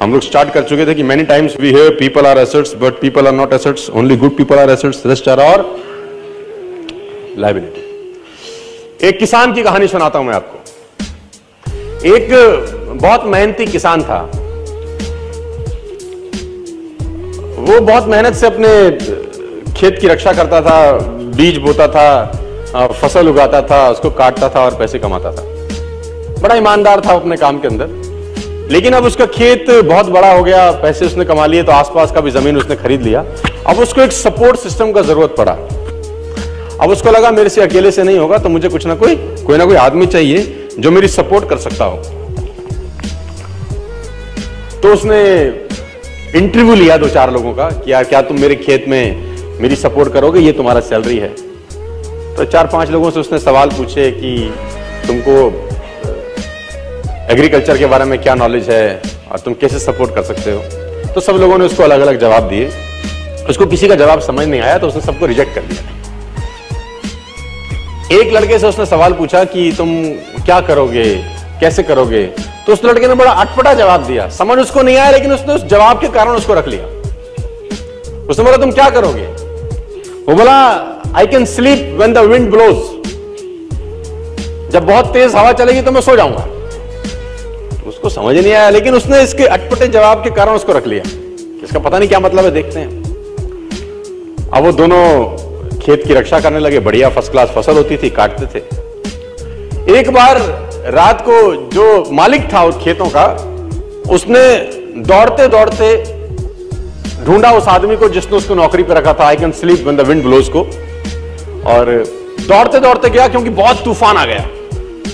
हम लोग स्टार्ट कर चुके थे कि many times we hear people are assets but people are not assets, only good people are assets, rest are और लायबिलिटी। एक किसान की कहानी सुनाता हूं मैं आपको। एक बहुत मेहनती किसान था। वो बहुत मेहनत से अपने खेत की रक्षा करता था, बीज बोता था, फसल उगाता था, उसको काटता था और पैसे कमाता था। बड़ा ईमानदार था अपने काम के अंदर। लेकिन अब उसका खेत बहुत बड़ा हो गया, पैसे उसने कमा लिए तो आसपास का भी जमीन उसने खरीद लिया। अब उसको एक सपोर्ट सिस्टम का जरूरत पड़ा। अब उसको लगा मेरे से अकेले से नहीं होगा, तो मुझे कोई ना कोई आदमी चाहिए जो मेरी सपोर्ट कर सकता हो। तो उसने इंटरव्यू लिया 2-4 लोगों का कि यार क्या तुम मेरे खेत में मेरी सपोर्ट करोगे, ये तुम्हारा सैलरी है। तो 4-5 लोगों से उसने सवाल पूछे कि तुमको एग्रीकल्चर के बारे में क्या नॉलेज है और तुम कैसे सपोर्ट कर सकते हो। तो सब लोगों ने उसको अलग अलग जवाब दिए। उसको किसी का जवाब समझ नहीं आया तो उसने सबको रिजेक्ट कर दिया। एक लड़के से उसने सवाल पूछा कि तुम क्या करोगे, कैसे करोगे। तो उस लड़के ने बड़ा अटपटा जवाब दिया, समझ उसको नहीं आया, लेकिन उसने उस जवाब के कारण उसको रख लिया। उसने बोला तुम क्या करोगे। वो बोला I can sleep when the wind blows, जब बहुत तेज हवा चलेगी तो मैं सो जाऊंगा। उसको समझ नहीं आया, लेकिन उसने इसके अटपटे जवाब के कारण उसको रख लिया। इसका पता नहीं क्या मतलब है, देखते हैं। अब वो दोनों खेत की रक्षा करने लगे। बढ़िया फर्स्ट क्लास फसल होती थी, काटते थे। एक बार रात को जो मालिक था उस खेतों का, उसने दौड़ते दौड़ते ढूंढा उस आदमी को जिसने उसको नौकरी पर रखा था, I can sleep when the wind blows को। और दौड़ते दौड़ते गया क्योंकि बहुत तूफान आ गया।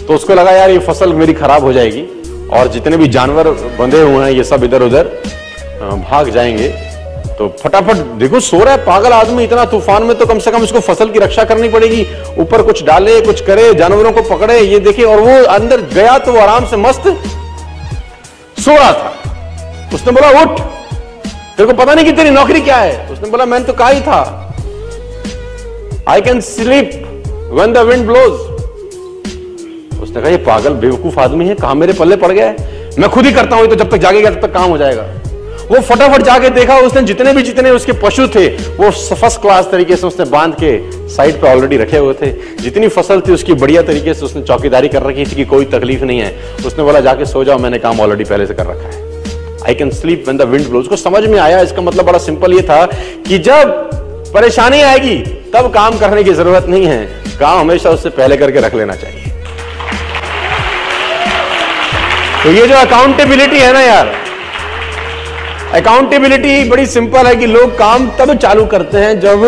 तो उसको लगा यार ये फसल मेरी खराब हो जाएगी और जितने भी जानवर बंधे हुए हैं ये सब इधर उधर भाग जाएंगे। तो फटाफट, देखो सो रहा है पागल आदमी इतना तूफान में, तो कम से कम इसको फसल की रक्षा करनी पड़ेगी। ऊपर कुछ डाले, कुछ करे, जानवरों को पकड़े, ये देखे। और वो अंदर गया तो वो आराम से मस्त सो रहा था। उसने बोला उठ, तेरे को पता नहीं कि तेरी नौकरी क्या है। उसने बोला मैंने तो कहा ही था I can sleep when the wind blows. उसने कहा ये पागल बेवकूफ आदमी है, कहां मेरे पल्ले पड़ गया है, मैं खुद ही करता हूं, तो जब तक जागेगा तब तक काम हो जाएगा। वो फटाफट जाके देखा, उसने जितने उसके पशु थे वो फर्स्ट क्लास तरीके से उसने बांध के साइड पे ऑलरेडी रखे हुए थे। जितनी फसल थी उसकी बढ़िया तरीके से उसने चौकीदारी कर रखी थी कि कोई तकलीफ नहीं है। उसने बोला जाके सो जाओ, मैंने काम ऑलरेडी पहले से कर रखा है। I can sleep when the wind blows को समझ में आया। इसका मतलब बड़ा सिंपल ये था कि जब परेशानी आएगी तब काम करने की जरूरत नहीं है, काम हमेशा उससे पहले करके रख लेना चाहिए। तो ये जो अकाउंटेबिलिटी है ना यार, अकाउंटेबिलिटी बड़ी सिंपल है कि लोग काम तब चालू करते हैं जब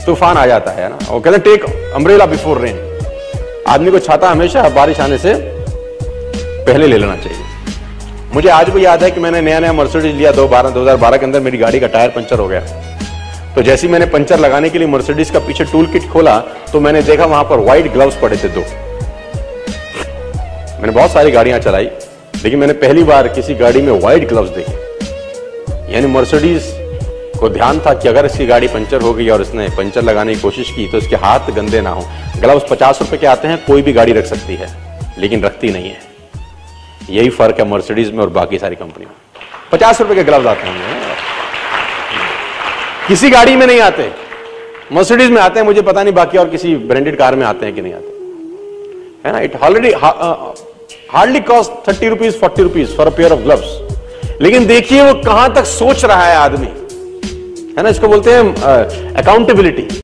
तूफान आ जाता है ना। वो कहते हैं टेक अम्ब्रेला बिफोर रेन। आदमी को छाता हमेशा बारिश आने से पहले ले लेना चाहिए। मुझे आज भी याद है कि मैंने नया नया मर्सिडीज लिया 2012 के अंदर। मेरी गाड़ी का टायर पंचर हो गया। तो जैसे ही मैंने पंचर लगाने के लिए मर्सिडीज का पीछे टूल किट खोला तो मैंने देखा वहां पर व्हाइट ग्लव्स पड़े थे 2। मैंने बहुत सारी गाड़ियां चलाई, लेकिन मैंने पहली बार किसी गाड़ी में व्हाइट ग्लव्स देखे। यानी मर्सिडीज को ध्यान था कि अगर इसकी गाड़ी पंचर हो गई और इसने पंचर लगाने की कोशिश की तो इसके हाथ गंदे ना हो। ग्लव्स 50 रुपए के आते हैं, कोई भी गाड़ी रख सकती है, लेकिन रखती नहीं है। यही फर्क है मर्सिडीज में और बाकी सारी कंपनी में। 50 रुपए के ग्लव्स आते हैं, किसी गाड़ी में नहीं आते। मर्सिडीज में आते हैं, मुझे पता नहीं बाकी और किसी ब्रांडेड कार में आते हैं कि नहीं आते, है ना। It already hardly cost 30 rupees 40 rupees for a pair of gloves. लेकिन देखिए वो कहां तक सोच रहा है आदमी, है ना। इसको बोलते हैं अकाउंटेबिलिटी।